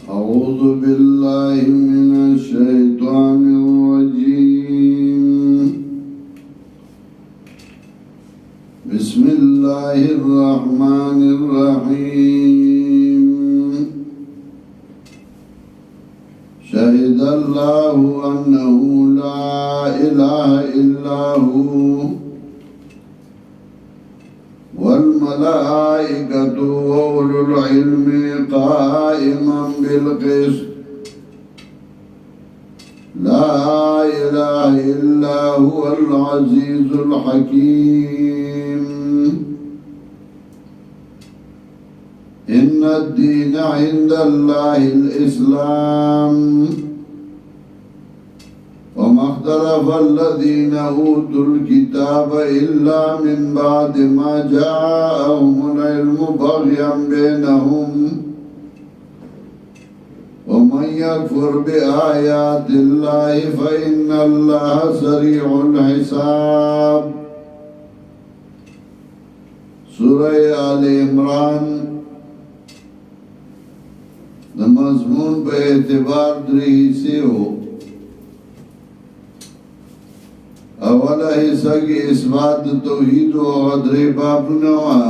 أعوذ بالله من الشيطان الرجيم. بسم الله الرحمن الرحيم. شهد الله أنه لا إله إلا هو والملائكة وأولو العلم قائما بالقسط لا إله إلا هو العزيز الحكيم. إن الدين عند الله الإسلام وما اختلف الذين أوتوا الكتاب إلا من بعد ما جاءهم العلم بغيا بينهم ومن يكفر بآيات الله فإن الله سريع الحساب. سورة آل عمران د مضمون په اعتبار درې حصے ہو. اولا حصہ کی اثبات توحید و غدری بابونه وا.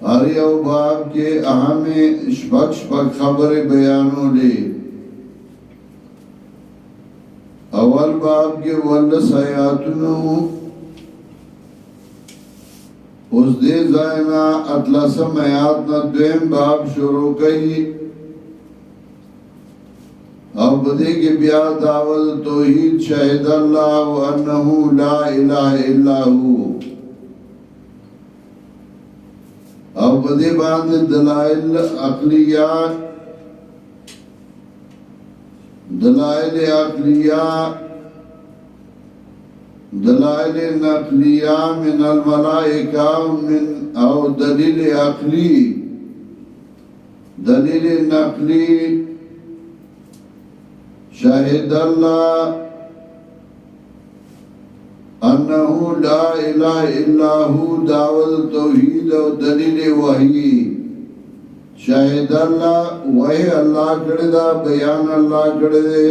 هر یو باب کې اهم شپږ خبرې بیانولې. اول باب کې ولس آیاتونو اوس دې ځای نه اتلسم آیات نه دویم باب شروع کړي او بدے کے بیا دعوت توحید شہد اللہ انہو لا الہ الا ہو او بدے باند دلائل عقلیہ دلائل نقلیہ من الملائکہ او دلیل عقلی دلیل نقلی شاہد اللہ انہو لا الہ الا ہو دعوت توحید و دلیل وحی. شاہد اللہ وحی اللہ کردہ بیان اللہ کردے.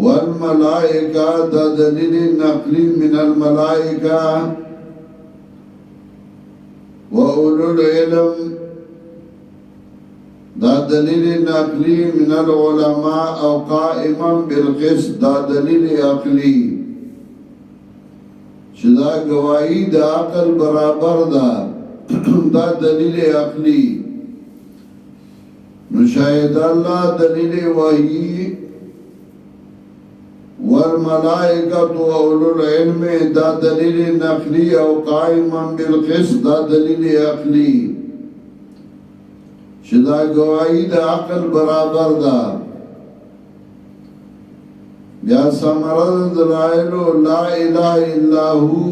والملائکہ دا دلیل نقلی من الملائکہ و اولو العلم دا دلیل نقلی من العلماء او قائما بالقسط دا دلیل عقلی چدا گواہی دا عقل برابر دا دا دلیل عقلی. نشاہد اللہ دلیل وحی. والملائکۃ واولو العلم دا دلیل نقلی او قائما بالقسط دا دلیل عقلی شدا گواہی دا عقل برابر دا. بیا ثمرت دلائل لا الہ الا ہو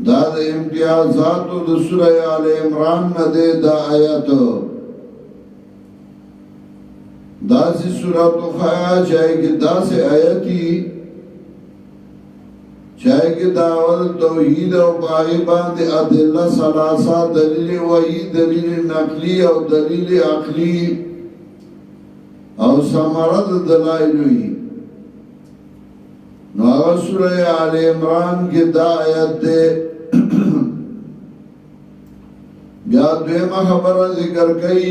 دا دا امتیازات دا سورہ آل عمران ندے دا آیت دا سی سورت خوایا چاہے کہ دا سی آیتی چاہے کہ دعوت توحید و باغبان دی ادلہ ثلاثہ دلیل وحی دلیل نقلی او دلیل عقلی او ثمرت دلائل ہوئی. نو اگر سورہ آل عمران کی دا آیت دے بیا دویمہ خبر ذکر کئی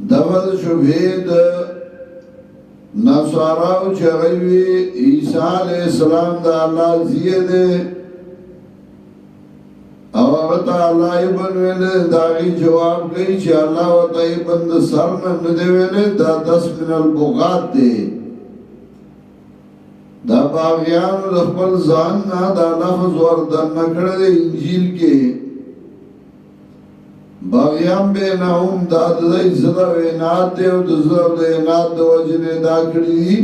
دفت شبید نصاراو چغیوی عیسیٰ علیہ السلام دا اللہ زیه دے او اغتا اللہ ابن ویلے داغی جواب گئی چی اللہ و تا ابن دا سر ندے ویلے دا 10 من البغات دے. دا باغیان دا خپل ځان نا دا لفظ وردن نکڑے انجیل کے باغیان بینہم دا دا زدہ و انات دے و دا زدہ و انات دا وجن دا کری دی.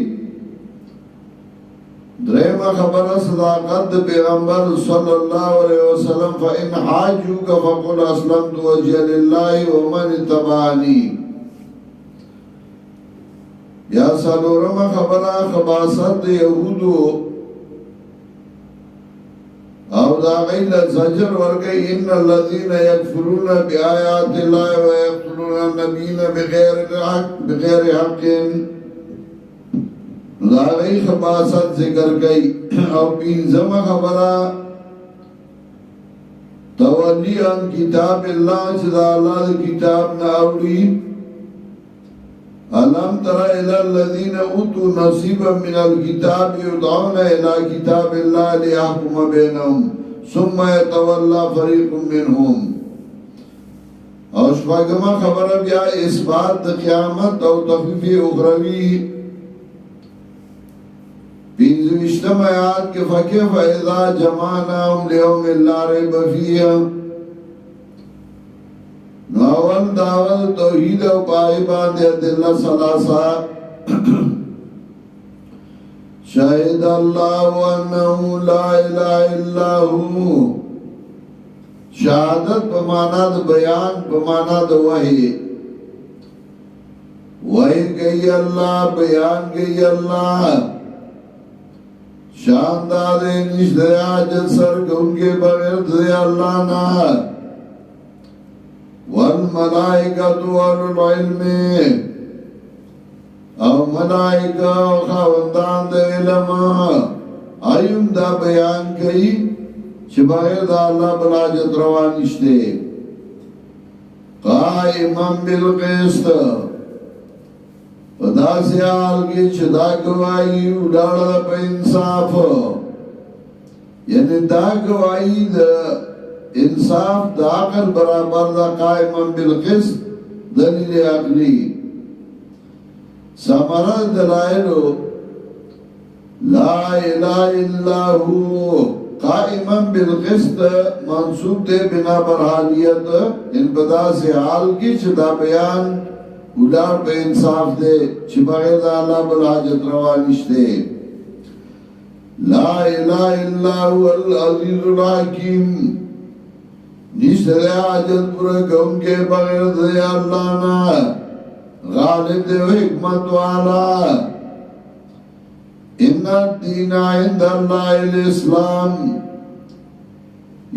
درہم خبر صداقت پیغمبر صلی اللہ علیہ وسلم فَإِنْ حَاجُوكَ فَقُلْ أَسْلَمْتُ وَجْهِيَ لِلَّهِ وَمَنِ اتَّبَعَنِي. یا سالورم خبر خباست یہودو او دا غیل زجر ورگئی ان الذین یکفرون بی آیات اللہ و یقتلون النبیین بغیر حق دا غی خباست ذکر گئی او پینزم خبرہ تولی ان کتاب اللہ چدا اللہ کتاب ناوڑی ألم تر إلى الذين أوتوا نصيبا من الكتاب يدعون إلى كتاب الله ليحكم بينهم ثم يتولى فريق منهم او شپاگما خبر بیا اثبات د قیامت او تخفیف اخروی پینزوشتم آیات کے فکیف اذا جمعناهم لیوم لا ریب فیہ ناول داول توحید و پائبان دے دلہ سلاسا شاہد اللہ وانہو لا الہ الا ہو شہادت بمانا دا بیان بمانا دا وحی وحی گئی اللہ بیان گئی اللہ شاندار نشتر آجت سر گونگے بغیر دے اللہ نا والملائکۃ والعلم او ملائکہ او خاوندان دا علم آئیم دا بیان کئی چھ بغیر دا اللہ بلاجت روانشتے قائما بالقسط پدا سیال کی چھ دا گوائی اڈاڑا دا پا انصاف یعنی دا گوائی دا انصاف دا عقل برابر دا قائما بالقسط دلیل عقلی سمرہ دلائلو لا الہ الا ہو قائما بالقسط منصوب دے بنا برحالیت ان بدا سے حال کی چھتا بیان اڈار پہ انصاف دے چھبغیر دا اللہ بالحاجت روانشتے لا الہ الا ہو العزیز الحکیم نیشتر آجت پورا گون کے بغیر دے اللہ نا غالب دے حکمت والا ان الدین عند اللہ الاسلام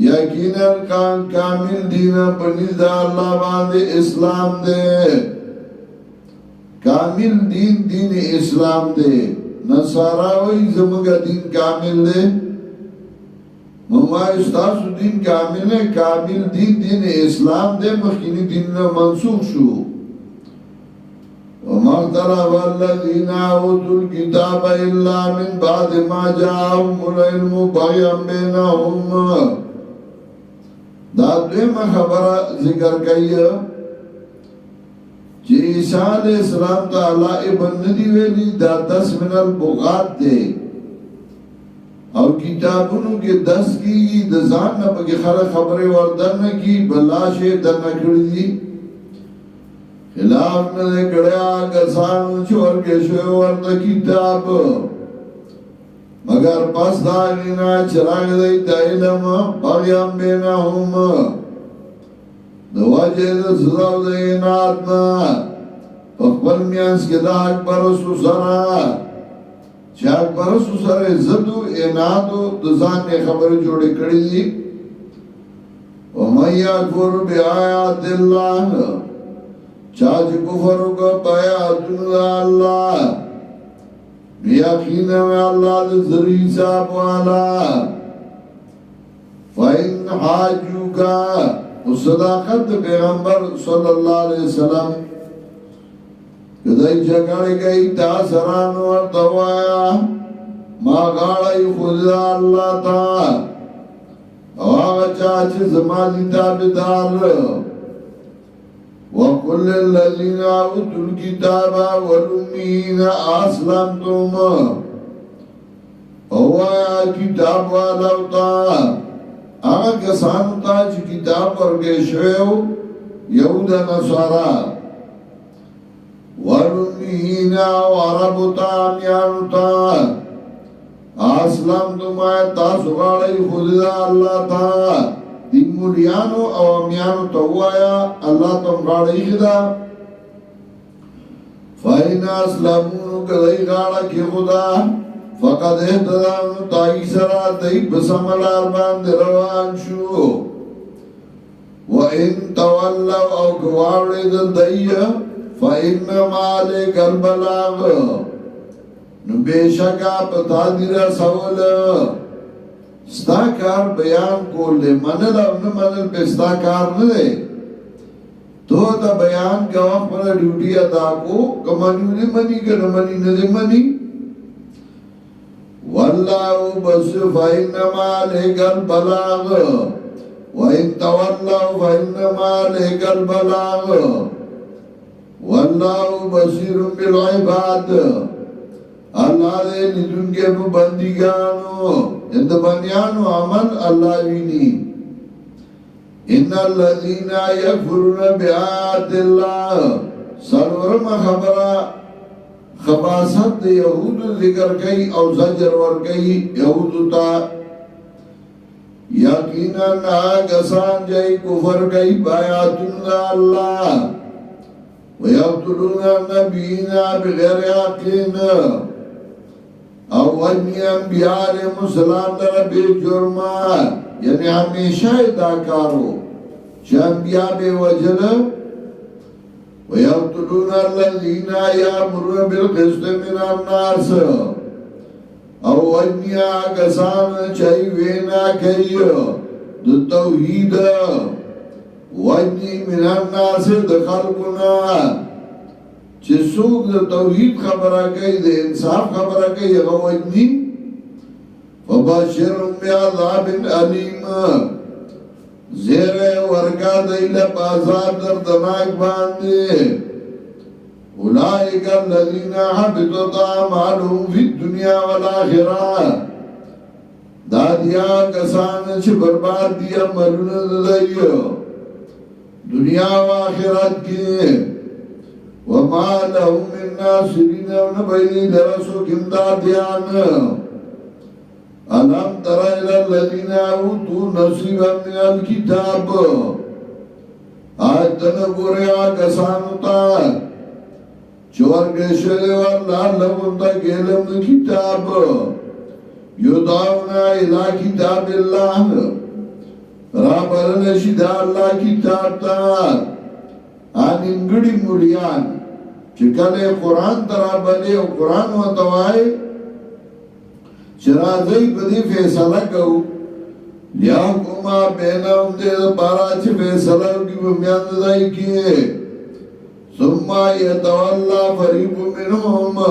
یقینا کامل دین بنیز دا اللہ باندے اسلام دے کامل دین اسلام دے نصارہ وی زمگا دین کامل دے ممای استاسو دین کامل ہے کامل دین اسلام دے مخینی دین منسوخ شو وما اختلف الذين اوتوا الكتاب الا من بعد ما جاءهم العلم بغيا بينهم دا دویم خبره ذکر کئی چی عیسیٰ علیہ السلام تعالی ابن ندی ویلی دا 10 من البغات دے اور کتابونو کے 10 کی دزان نا پاکی خبر وردن کی بلاش دن کردی دی خلاف میں کڑیا کسانو چھوڑ کے شوئے ورد کتاب مگر پس داغینا چراغ دیتا علم بغیم بینہم دواجہ دا سزاو دینا آتنا اقبل میانس کے دا اکبر سسرا چاہ اکبر سسر عزتو ایناتو دزان نے خبر جوڑے کڑی دی وَمَنْ يَكْفُرْ بِآيَاتِ اللَّهِ چاچ کفر کا پایا دنیا اللہ یقین میں اللہ دے ذریع صاحب والا فَإِنْ حَاجُّوكَ صداقت پیغمبر صلی اللہ علیہ وسلم کدائی جگڑ گئی تاثران ورطوایا ما غاڑی خود اللہ تا آغا چاچ زمانی تابدار وَقُلِّ الَّذِينَ أُوتُوا الْكِتَابَ وَالْأُمِّيِّينَ أَسْلَمْتُمْ اوایا کتاب والا ہوتا آگا کسان ہوتا چی کتاب ورگے شویو یہود نصارا وَالْأُمِّيِّينَ وَعَرَبُ تَعَمِيَانُ تَا أَسْلَمْتُمْ آیتا سغاڑی خود اللہ تا دی مولیانو او امیانو تاوایا اللہ تم غاڑی خدا فَإِنَا أَسْلَمُونُ کدائی غاڑا کی خدا فقد اهتدام تائی سرا دی بسملار باند روان شو وَإِن تَوَلَّوْا او گواڑی دل دی فَإِنَّمَا عَلَيْكَ الْبَلَاغُ نو بیشکا پتا دیرا سول ستا کار بیان کول دے منل او نمنل پہ ستا کار ندے تو تا بیان کا وقت پر ڈیوٹی ادا کو کمانیو دے منی کہ نمانی ندے منی وَاللَّهُ بَسْ فَإِنَّمَا عَلَيْكَ الْبَلَاغُ وَإِن تَوَلَّوْا فَإِنَّمَا عَلَيْكَ الْبَلَاغُ وَاللَّهُ بَصِيرٌ بِالْعِبَادِ اللہ دے لیدن کے بندگانو اند بنیانو عمل اللہ وینی ان الذین یکفرون بآیات اللہ سرورم خبرہ خباست دے یہود ذکر کئی او زجر ور کئی یہود تا یقینا آگسان جائی کفر کئی بایاتن اللہ ویقتلون النبیین بغیر عقلین او ونی انبیاء علیہ السلام در بے جرما یعنی ہمیشہ اداکارو چھ انبیاء بے وجل وَيَقْتُلُونَ الَّذِينَ يَأْمُرُونَ بِالْقِسْطِ مِنَ النَّاسِ او ونی آگسان چاہی وینا کئی دو توحید ونی من الناس دخلقنا چه سوک دا توحید خبرہ کئی دا انصاف خبرہ کئی غوجنی فباشرم بیعذاب علیم زیر ورکا دیل بازار دردناک باندے اولئک الذین حبطت اعمالهم فی الدنیا والآخرہ دادیا کسان چه برباد دیا ملون دیو دنیا و آخرت کی وما لهم من ناصرین ونبیدی درسو کمدادیان ألم تر إلى الذين أوتوا نصيبا من الكتاب آیتن گوریا کسانو تا چور گشده والله لهم تا گیلم کتاب یدعونا الى کتاب اللہ را برنشید اللہ کتاب تا آن انگڑی مولیان چکل قرآن ترا بلے و قرآن و توائی چرازی بدی فیصلہ کہو لیاکوما بینام دے پارا چھ فیصلہ کی بمیاند دائی کیے ثم یتولا فریب منہم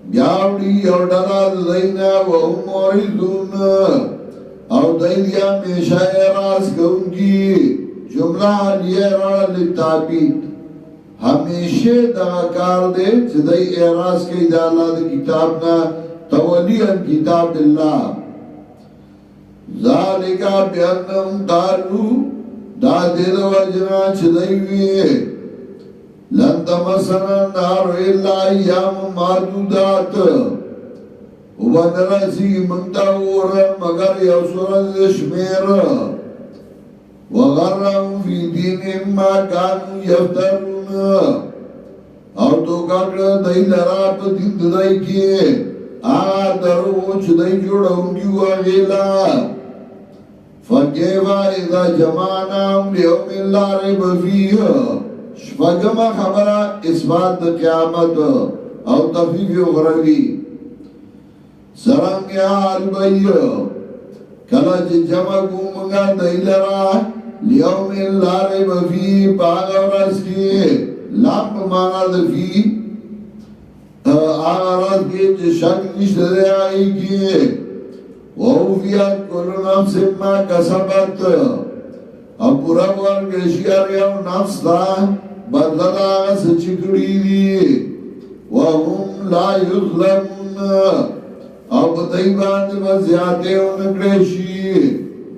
بیاوڑی او ڈراد دینا وهم موردون او دیدیا میشہ اعراض کون کی جملہ لیے راڑا لتابید ہمیشہ دا کار دے چدائی اعراض کئی دا اللہ دا کتابنا تولیاً کتاب اللہ ذالکا بیانم قالو دا دید وجنا چدائیوی لن تمسنا نار الا ایام معدودات وبنرسی منتاور مگر یوسرد شمیر وغرم فی دین ما کانو یفترون او تو کاکر دائی لراپ دین دائی کیے درو چدائی جوڑاؤں کیو آگیلا فکیفا اذا جمعناهم لیوم لا ریب فیہ شفاگم خبرہ اثبات قیامت او تفیف اخروی سرنگ حال بئی کلچ جمع گومنگا دیلرا لیوم لا ریب فیہ پاگا ورس کی لامپ مانا دفی آغاز کے چه شک نشت دے آئی کیے ووفیت کلو نفس ما کسبت اب پورا ورگشیار یو نفس دا بدل آغاز چکڑی دی وهم لا یظلمون اب دائی باند وزیادے انکریشی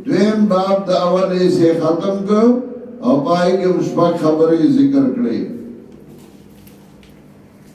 دویم باب دا اولے سے ختم کر اب آئی کے مشبک خبری ذکر کرے